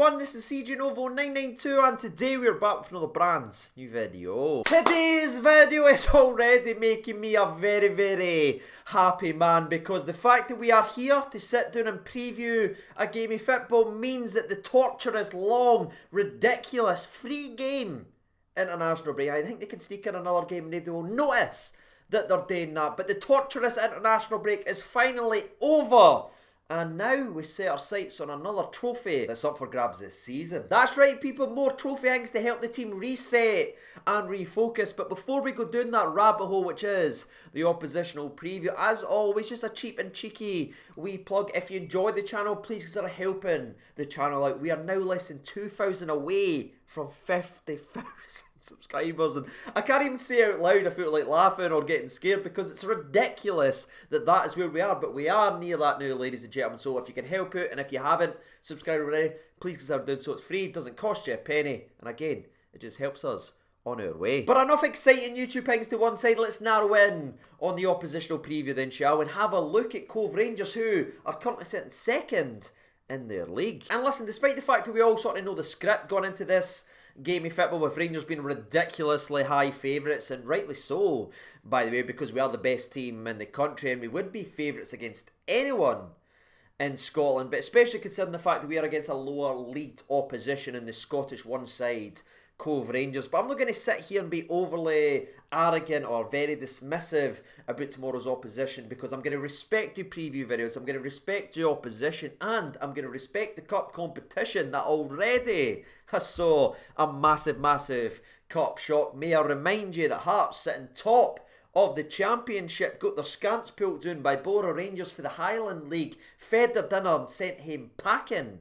everyone, this is CJ Novo 992 and today we're back with another brand new video. Today's video is already making me a very happy man, because the fact that we are here to sit down and preview a game of football means that the torturous, long, ridiculous, free game international break, I think they can sneak in another game and nobody will notice that they're doing that, but the torturous international break is finally over. And now we set our sights on another trophy that's up for grabs this season. That's right, people, more trophy things to help the team reset and refocus. But before we go down that rabbit hole, which is the oppositional preview, as always, just a cheap and cheeky wee plug. If you enjoyed the channel, please consider helping the channel out. We are now less than 2,000 away from 50,000 subscribers, and I can't even say out loud I feel like laughing or getting scared, because it's ridiculous that that is where we are, but we are near that now, ladies and gentlemen. So if you can help out, and if you haven't subscribed already, please consider doing so. It's free, it doesn't cost you a penny, and again, it just helps us on our way. But enough exciting YouTube things to one side, let's narrow in on the oppositional preview then, shall we, and have a look at Cove Rangers, who are currently sitting second in their league. And listen, despite the fact that we all sort of know the script going into this game of football, with Rangers being ridiculously high favourites, and rightly so, by the way, because we are the best team in the country and we would be favourites against anyone in Scotland, but especially considering the fact that we are against a lower leagued opposition in the Scottish one side, Cove Rangers. But I'm not going to sit here and be overly arrogant or very dismissive about tomorrow's opposition, because I'm going to respect your preview videos, I'm going to respect your opposition, and I'm going to respect the cup competition that already has saw a massive cup shock. May I remind you that Hearts, sitting top of the championship, got their scants pulled down by Borough Rangers for the Highland League, fed their dinner and sent home packing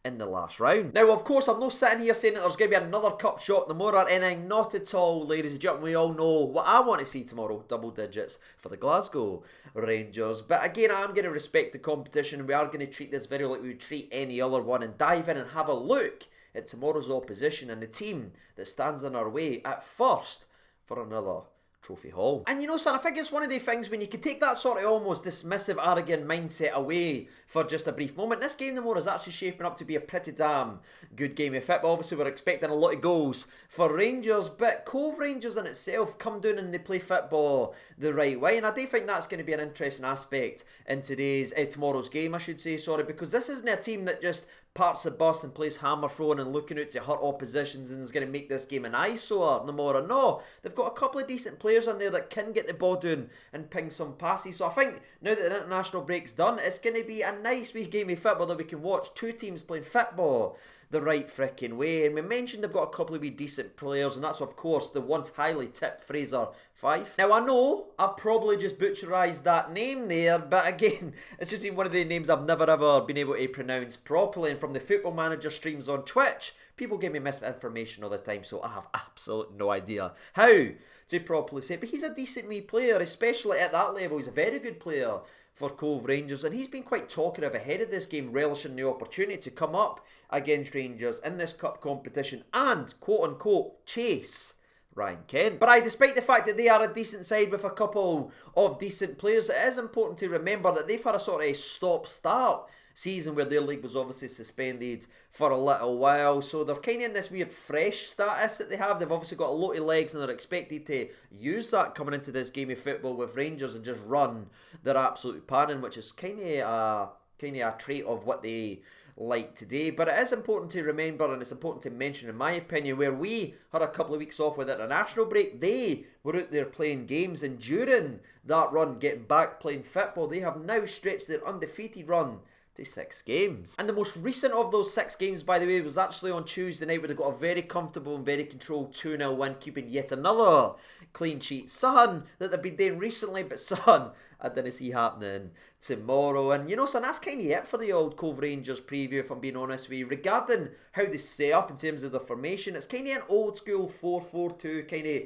in the last round. Now, of course, I'm not sitting here saying that there's going to be another cup shot tomorrow or anything, not at all, ladies and gentlemen. We all know what I want to see tomorrow, double digits for the Glasgow Rangers. But again, I'm going to respect the competition, and we are going to treat this video like we would treat any other one, and dive in and have a look at tomorrow's opposition and the team that stands in our way at first for another trophy haul. And you know, son, I think it's one of the things when you can take that sort of almost dismissive, arrogant mindset away for just a brief moment. This game tomorrow is actually shaping up to be a pretty damn good game of football. Obviously, we're expecting a lot of goals for Rangers, but Cove Rangers in itself come down and they play football the right way, and I do think that's going to be an interesting aspect in tomorrow's game, I should say, sorry, because this isn't a team that just parts the bus and plays hammer throwing and looking out to hurt oppositions and is going to make this game an eyesore tomorrow. No, they've got a couple of decent players in there that can get the ball down and ping some passes. So I think now that the international break's done, it's going to be a nice wee game of football that we can watch. Two teams playing football the right frickin' way. And we mentioned they've got a couple of wee decent players, and that's of course the once highly tipped Fraser Fife. Now I know I've probably just butcherised that name there, but again, it's just one of the names I've never ever been able to pronounce properly, and from the Football Manager streams on Twitch, people give me misinformation all the time, so I have absolutely no idea how to properly say it. But he's a decent wee player, especially at that level. He's a very good player for Cove Rangers, and he's been quite talkative ahead of this game, relishing the opportunity to come up against Rangers in this cup competition and quote-unquote chase Ryan Kent. But despite the fact that they are a decent side with a couple of decent players, it is important to remember that they've had a sort of stop-start season where their league was obviously suspended for a little while, so they're kind of in this weird fresh status that they have. They've obviously got a lot of legs, and they're expected to use that coming into this game of football with Rangers and just run their absolute panning, which is kind of a trait of what they like today. But it is important to remember, and it's important to mention, in my opinion, where we had a couple of weeks off with international break, they were out there playing games, and during that run, getting back playing football, they have now stretched their undefeated run to 6 games. And the most recent of those 6 games, by the way, was actually on Tuesday night, where they got a very comfortable and very controlled 2-0 win, keeping yet another clean sheet. Son, that they've been doing recently, but son, I didn't see happening tomorrow. And you know, son, that's kind of it for the old Cove Rangers preview, if I'm being honest with you. Regarding how they set up in terms of the formation, it's kind of an old school 4-4-2, kind of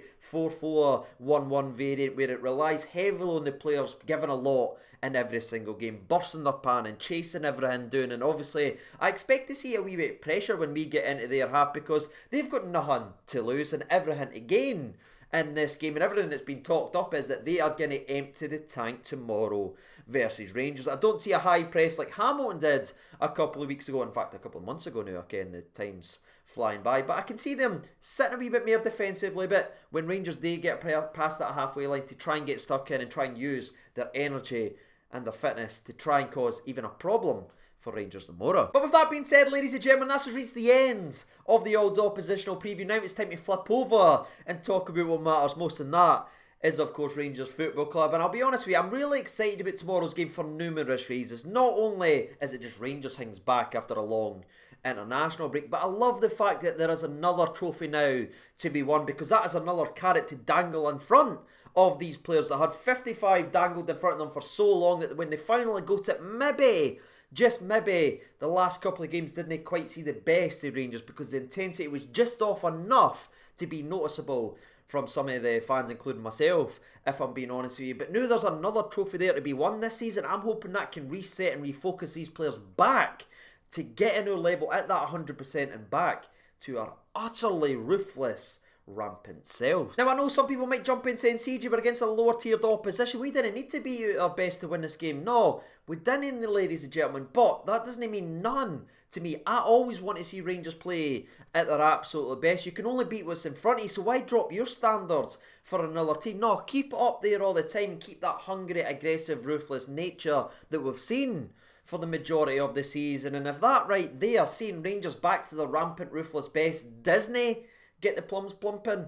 4-4-1-1 variant, where it relies heavily on the players giving a lot in every single game, bursting their pan and chasing everything down. And obviously, I expect to see a wee bit of pressure when we get into their half, because they've got nothing to lose and everything to gain in this game, and everything that's been talked up is that they are going to empty the tank tomorrow versus Rangers. I don't see a high press like Hamilton did a couple of weeks ago. In fact, a couple of months ago now. Again, the time's flying by. But I can see them sitting a wee bit more defensively. But when Rangers, they get past that halfway line to try and get stuck in and try and use their energy and their fitness to try and cause even a problem for Rangers tomorrow. But with that being said, ladies and gentlemen, that's just reached the end of the old oppositional preview. Now it's time to flip over and talk about what matters most, and that is, of course, Rangers Football Club. And I'll be honest with you, I'm really excited about tomorrow's game for numerous reasons. Not only is it just Rangers things back after a long international break, but I love the fact that there is another trophy now to be won, because that is another carrot to dangle in front of these players that had 55 dangled in front of them for so long that when they finally go to maybe, just maybe, the last couple of games didn't quite see the best of Rangers because the intensity was just off enough to be noticeable from some of the fans, including myself, if I'm being honest with you. But now there's another trophy there to be won this season. I'm hoping that can reset and refocus these players back to getting our level at that 100% and back to our utterly ruthless, rampant selves. Now, I know some people might jump in saying, CJ, we're against a lower tiered opposition. We didn't need to be at our best to win this game. No, we didn't, ladies and gentlemen, but that doesn't mean none to me. I always want to see Rangers play at their absolute best. You can only beat what's in front of you, so why drop your standards for another team? No, keep it up there all the time and keep that hungry, aggressive, ruthless nature that we've seen for the majority of the season. And if that right there, seeing Rangers back to the rampant, ruthless best, Disney get the plums plumping,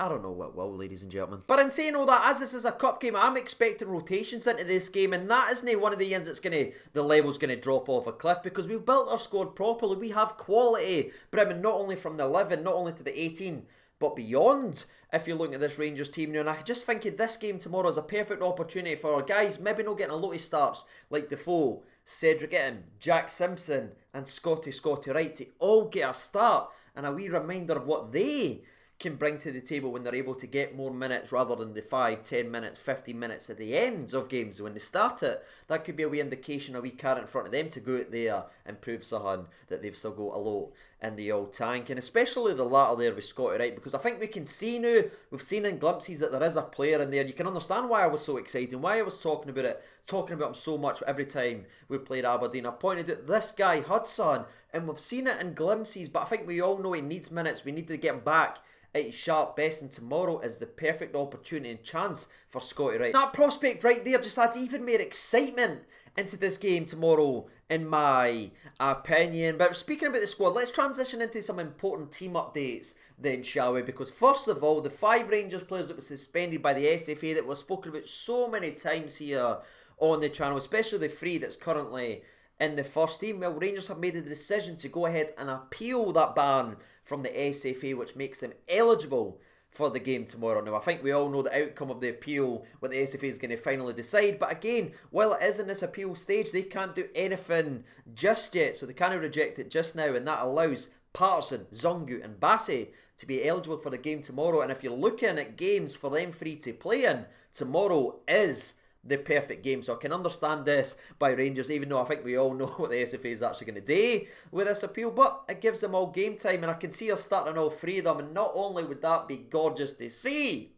I don't know what will, ladies and gentlemen. But in saying all that, as this is a cup game, I'm expecting rotations into this game, and that isn't one of the ends that's the level's going to drop off a cliff, because we've built our squad properly. We have quality brimming not only from the 11, not only to the 18, but beyond, if you're looking at this Rangers team now. And I just think this game tomorrow is a perfect opportunity for our guys, maybe not getting a lot of starts like Defoe, Cedric Itten, Jack Simpson and Scotty Wright to all get a start and a wee reminder of what they can bring to the table when they're able to get more minutes rather than the 5, 10 minutes, 15 minutes at the ends of games when they start it. That could be a wee indication, a wee carrot in front of them to go out there and prove something that they've still got a lot in the old tank. And especially the latter there with Scotty Wright, because I think we can see now, we've seen in glimpses that there is a player in there. You can understand why I was so excited, why I was talking about him so much every time we played Aberdeen. I pointed out this guy Hudson, and we've seen it in glimpses, but I think we all know he needs minutes. We need to get him back at his sharp best, and tomorrow is the perfect opportunity and chance for Scotty Wright. That prospect right there just adds even more excitement into this game tomorrow, in my opinion. But speaking about the squad, let's transition into some important team updates then, shall we? Because first of all, the 5 Rangers players that were suspended by the SFA that we've spoken about so many times here on the channel, especially the 3 that's currently in the first team, well, Rangers have made the decision to go ahead and appeal that ban from the SFA, which makes them eligible for the game tomorrow. Now, I think we all know the outcome of the appeal, what the SFA is going to finally decide, but again, while it is in this appeal stage, they can't do anything just yet, so they can't reject it just now, and that allows Patterson, Zungu and Bassey to be eligible for the game tomorrow. And if you're looking at games for them 3 to play in, tomorrow is the perfect game. So I can understand this by Rangers, even though I think we all know what the SFA is actually going to do with this appeal, but it gives them all game time, and I can see us starting all 3 of them, and not only would that be gorgeous to see,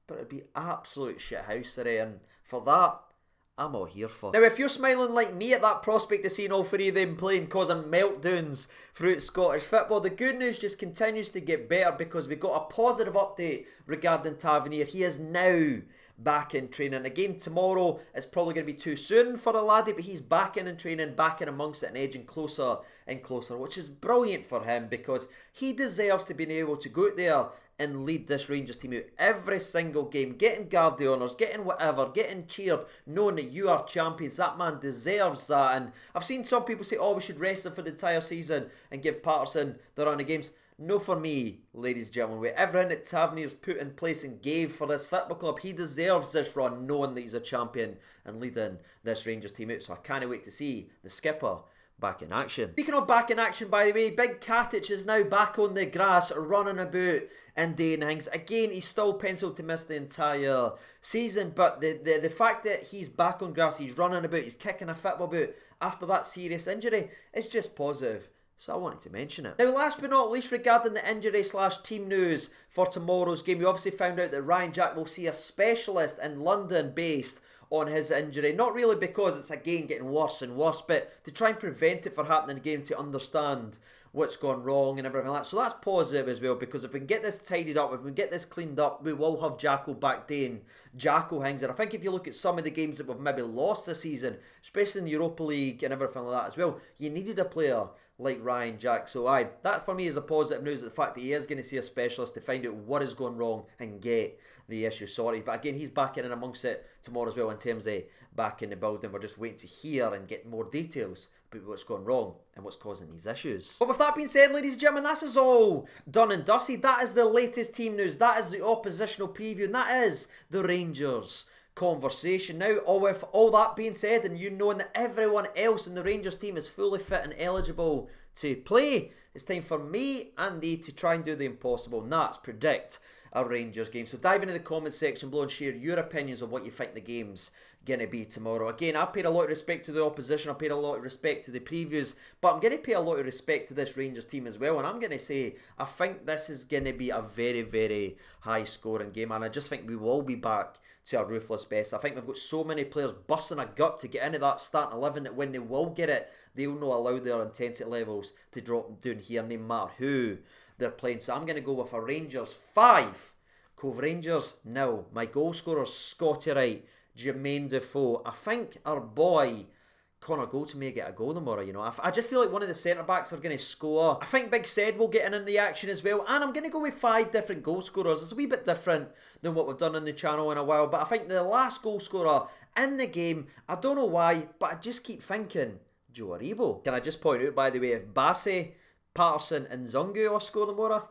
but it'd be absolute shithousery, and for that, I'm all here for. Now, if you're smiling like me at that prospect of seeing all 3 of them playing, causing meltdowns throughout Scottish football, the good news just continues to get better, because we got a positive update regarding Tavernier. He is now back in training. The game tomorrow is probably going to be too soon for a laddie, but he's back in training, back in amongst it and edging closer and closer, which is brilliant for him, because he deserves to be able to go out there and lead this Rangers team out every single game, getting Guardi honours, getting whatever, getting cheered, knowing that you are champions. That man deserves that. And I've seen some people say, oh, we should rest him for the entire season and give Patterson the run of games. No, for me, ladies and gentlemen, with everything that Tavernier's put in place and gave for this football club, he deserves this run, knowing that he's a champion and leading this Rangers team out. So I can't wait to see the skipper back in action. Speaking of back in action, by the way, Big Katic is now back on the grass, running about and doing things. Again, he's still penciled to miss the entire season, but the fact that he's back on grass, he's running about, he's kicking a football boot after that serious injury, is just positive. So I wanted to mention it. Now, last but not least, regarding the injury / team news for tomorrow's game, we obviously found out that Ryan Jack will see a specialist in London based on his injury. Not really because it's again getting worse and worse, but to try and prevent it from happening again, to understand what's gone wrong and everything like that. So that's positive as well, because if we can get this tidied up, if we can get this cleaned up, we will have Jacko back doing Jacko things. And I think if you look at some of the games that we've maybe lost this season, especially in the Europa League and everything like that as well, you needed a player like Ryan Jack. So that for me is a positive news, the fact that he is going to see a specialist to find out what is going wrong and get the issue sorted. But again, he's back in and amongst it tomorrow as well in terms of back in the building. We're just waiting to hear and get more details about what's going wrong and what's causing these issues. But with that being said, ladies and gentlemen, this is all done and dusted. That is the latest team news. That is the oppositional preview, and that is the Rangers conversation. Now, with all that being said, and you knowing that everyone else in the Rangers team is fully fit and eligible to play, it's time for me and thee to try and do the impossible, and that's predict a Rangers game. So dive into the comments section below and share your opinions on what you think the game's going to be tomorrow. Again, I've paid a lot of respect to the opposition, I've paid a lot of respect to the previews, but I'm going to pay a lot of respect to this Rangers team as well, and I'm going to say I think this is going to be a very, very high scoring game, and I just think we will be back to our ruthless best. I think we've got so many players busting a gut to get into that starting 11 that when they will get it, they will not allow their intensity levels to drop down here, no matter who they're playing. So I'm going to go with a Rangers 5, Cove Rangers 0. My goal scorers, Scotty Wright, Jermaine Defoe. I think our boy Connor Goldson may get a goal tomorrow, you know. I just feel like one of the centre-backs are going to score. I think Big Said will get in the action as well. And I'm going to go with 5 different goal scorers. It's a wee bit different than what we've done on the channel in a while. But I think the last goal scorer in the game, I don't know why, but I just keep thinking Joe Aribo. Can I just point out, by the way, if Bassey, Patterson and Zungu all score tomorrow,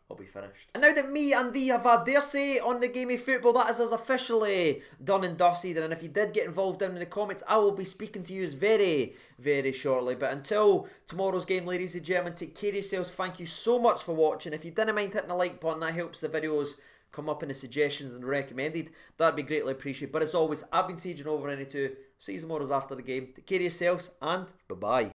I'll be finished. And now that me and thee have had their say on the game of football, that is us officially done and dusted. And if you did get involved down in the comments, I will be speaking to you very, very shortly. But until tomorrow's game, ladies and gentlemen, take care of yourselves. Thank you so much for watching. If you didn't mind hitting the like button, that helps the videos come up in the suggestions and recommended. That'd be greatly appreciated. But as always, I've been Sieging over 92. See you tomorrow's after the game. Take care of yourselves and bye-bye.